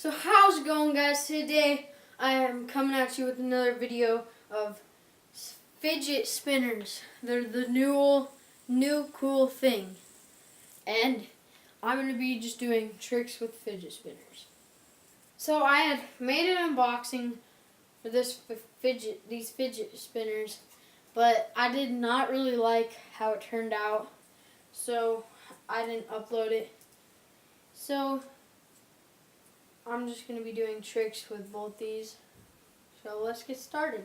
So how's it going, guys? Today I am coming at you with another video of fidget spinners. They're the new cool thing. And I'm going to be just doing tricks with fidget spinners. So I had made an unboxing for these fidget spinners, but I did not really like how it turned out. So I didn't upload it. So I'm just going to be doing tricks with both these. So let's get started.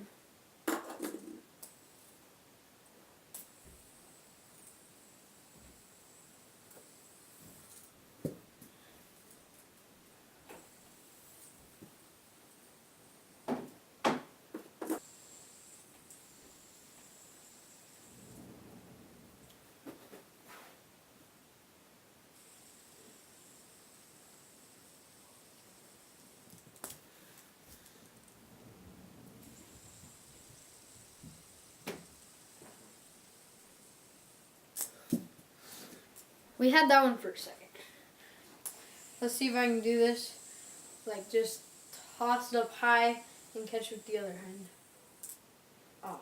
We had that one for a second. Let's see if I can do this. Like just toss it up high and catch with the other hand. Oh.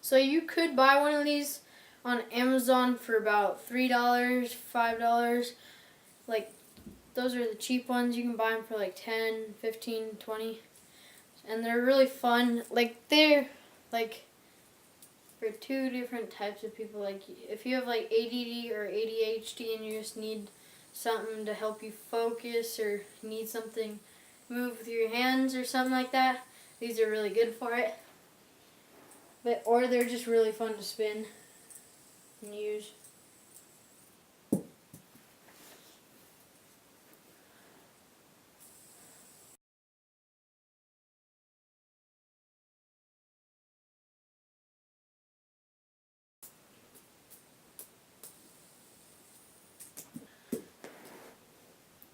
So you could buy one of these on Amazon for about $3, $5. Like, those are the cheap ones. You can buy them for like 10, 15, 20. And they're really fun. Like, they're like for two different types of people. Like, if you have like ADD or ADHD and you just need something to help you focus or need something move with your hands or something like that, these are really good for it. Or they're just really fun to spin and use.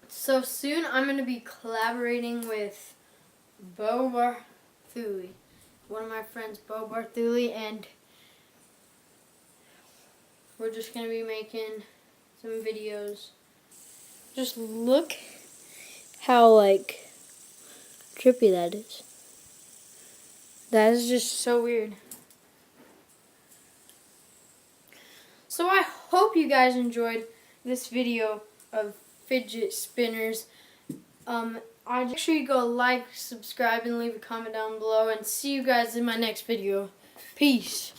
So soon I'm going to be collaborating with Bo Barthuli, one of my friends, Bo Barthuli, and we're just going to be making some videos. Just look how like trippy that is. That is just so weird. So I hope you guys enjoyed this video of fidget spinners. Make sure you go like, subscribe, and leave a comment down below, and see you guys in my next video. Peace.